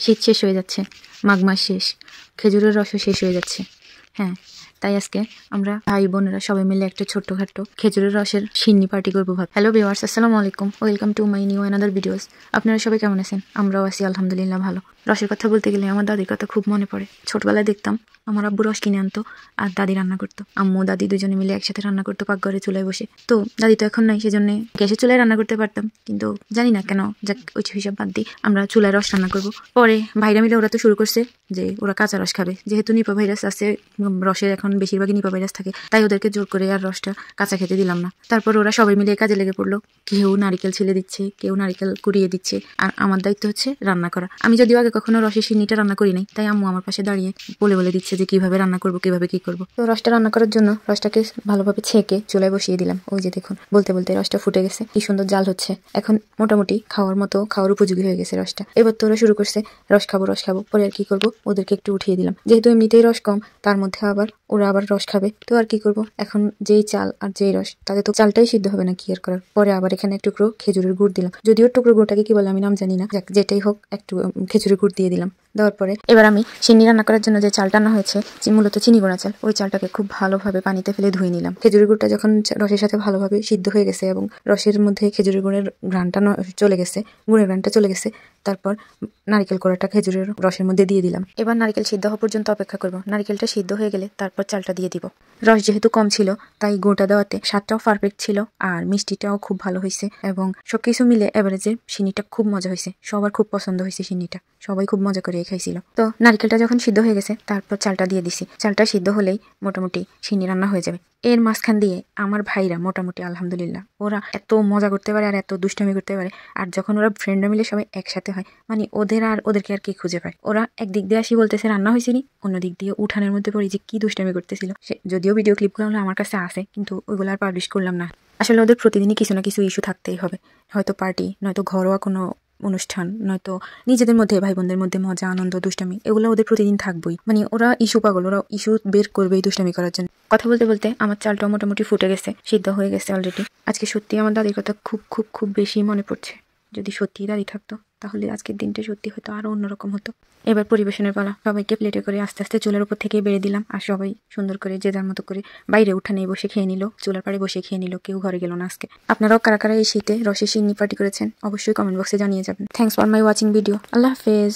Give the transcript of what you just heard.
শীত শেষ হয়ে যাচ্ছে, মাঘ মাস শেষ, খেজুরের রসও শেষ হয়ে যাচ্ছে। হ্যাঁ, তাই আজকে আমরা ভাই বোনেরা সবাই মিলে একটা ছোট্টখাট্টো খেজুরের রসের সিন্নি পার্টি করবো ভাব। হ্যালো ভিউয়ার্স, আসসালামু আলাইকুম, welcome to my new another videos. আপনারা সবাই কেমন আছেন? আমরাও আছি আলহামদুলিল্লাহ ভালো। রসের কথা বলতে গেলে আমার দাদির কথা খুব মনে পড়ে। ছোটবেলায় দেখতাম আমার আব্বু রস কিনে আনতো আর দাদি রান্না করতো। আম্মু দাদি দুজনে মিলে একসাথে রান্না করতো পাকঘরে চুলায় বসে। তো দাদি তো এখন নাই, সেজন্য গ্যাসের চুলায় রান্না করতে পারতাম, কিন্তু জানি না কেন যাক ওই হিসাব বাদ দিই, আমরা চুলায় রস রান্না করবো। পরে ভাইরা মিলে ওরা তো শুরু করছে যে ওরা কাঁচা রস খাবে, যেহেতু নিপা ভাইরাস আছে রসের, এখন বেশিরভাগই নিপা ভাইরাস থাকে, তাই ওদেরকে জোর করে আর রসটা কাঁচা খেতে দিলাম না। তারপর ওরা সবাই মিলে কাজে লেগে পড়লো, কেউ নারিকেল ছিলে দিচ্ছে, কেউ নারিকেল কুড়িয়ে দিচ্ছে, আর আমার দায়িত্ব হচ্ছে রান্না করা। আমি যদিও আগে কখনো রসের সিন্নিটা রান্না করি নাই, তাই আম্মু আমার পাশে দাঁড়িয়ে বলে দিচ্ছে যে কিভাবে রান্না করবো, কিভাবে কি করবো। তো রসটা রান্না করার জন্য রসটাকে ভালোভাবে ছেঁকে চুলায় বসিয়ে দিলাম। ওই যে দেখুন, বলতে বলতে রসটা ফুটে গেছে, কি সুন্দর জাল হচ্ছে। এখন মোটামুটি খাওয়ার উপযোগী হয়ে গেছে রসটা। এবার তো ওরা শুরু করছে রস খাবো। পরে আর কি করবো, ওদেরকে একটু উঠিয়ে দিলাম, যেহেতু এমনিতেই রস কম, তার মধ্যে ওরা আবার রস খাবে, তো আর কি করব। এখন যেই চাল আর যেই রস, তাতে তো চালটাই সিদ্ধ হবে না, কি আর করার। পরে আবার এখানে এক টুকরো খেজুরের গুড় দিলাম, যদিও টুকরো গুড়টাকে কি বলে আমি নাম জানি না, যেটাই হোক একটু খেজুরের গুড় দিয়ে দিলাম। দেওয়ার পরে এবার আমি সিন্নি রান্না করার জন্য যে চালটা আনা হয়েছে, মূলত চিনি গুঁড়া চাল, ওই চালটাকে খুব ভালোভাবে পানিতে ফেলে ধুয়ে নিলাম। খেজুরের গুড়টা যখন রসের সাথে ভালোভাবে সিদ্ধ হয়ে গেছে এবং রসের মধ্যে খেজুরের গুড়ের ঘ্রাণটা চলে গেছে, গুড়ের ঘ্রাণটা চলে গেছে, তারপর নারিকেল কোড়াটা খেজুরের রসের মধ্যে দিয়ে দিলাম। এবার নারিকেল সিদ্ধ হওয়া পর্যন্ত অপেক্ষা করব। নারিকেলটা সিদ্ধ হয়ে গেলে তারপর চালটা দিয়ে দিব। রস যেহেতু কম ছিল, তাই গুড়টা দেওয়াতে স্বাদটাও পারফেক্ট ছিল আর মিষ্টিটাও খুব ভালো হয়েছে, এবং সবকিছু মিলে এভারেজে সিন্নিটা খুব মজা হয়েছে। সবার খুব পছন্দ হয়েছে সিন্নিটা, সবাই খুব মজা করে খাইছিল। তো নারিকেলটা যখন সিদ্ধ হয়ে গেছে, তারপর চালটা দিয়ে দিছি। চালটা সিদ্ধ হলেই মোটামুটি সিন্নি রান্না হয়ে যাবে। এর মাঝখান দিয়ে আমার ভাইরা মোটামুটি আলহামদুলিল্লাহ ওরা এত মজা করতে পারে আর এত দুষ্টামি করতে পারে। আর যখন ওরা ফ্রেন্ডরা মিলে সবাই একসাথে হয়, মানে ওদেরকে আর কি খুঁজে পায়। ওরা একদিক দিয়ে আসি বলতেছে রান্না হয়েছে নি, অন্যদিক দিয়ে উঠানের মধ্যে পড়ি যে কি দুষ্টামি করতেছিল। যদিও ভিডিও ক্লিপগুলো আমার কাছে আছে, কিন্তু ওইগুলো আর পাবলিশ করলাম না। আসলে ওদের প্রতিদিনই কিছু না কিছু ইস্যু থাকতেই হবে, হয়তো পার্টি, নয়তো ঘরোয়া কোনো অনুষ্ঠান, নয়তো নিজেদের মধ্যে ভাই বোনদের মধ্যে মজা আনন্দ দুষ্টামি, এগুলো ওদের প্রতিদিন থাকবেই। মানে ওরা ইস্যু পাগল, ওরা ইস্যু বের করবে এই দুষ্টামি করার জন্য। কথা বলতে বলতে আমার চালটা মোটামুটি ফুটে গেছে, সিদ্ধ হয়ে গেছে অলরেডি। আজকে সত্যি আমার দাদির কথা খুব খুব খুব বেশি মনে পড়ছে। যদি সত্যিই দাদি থাকতো, তাহলে আজকের দিনটা সত্যি হয়তো আরো অন্যরকম হতো। এবার পরিবেশনের পালা। সবাইকে প্লেটে করে আস্তে আস্তে চুলার উপর থেকে বেড়ে দিলাম, আর সবাই সুন্দর করে যে যার মতো করে বাইরে উঠানে বসে খেয়ে নিল, চুলার পাড়ে বসে খেয়ে নিল, কেউ ঘরে গেল না আজকে। আপনারাও কারা কারা এই শীতে রসের সিন্নি পার্টি করেছেন অবশ্যই কমেন্ট বক্সে জানিয়ে যাবেন। Thanks for my watching video. আল্লাহ হাফেজ।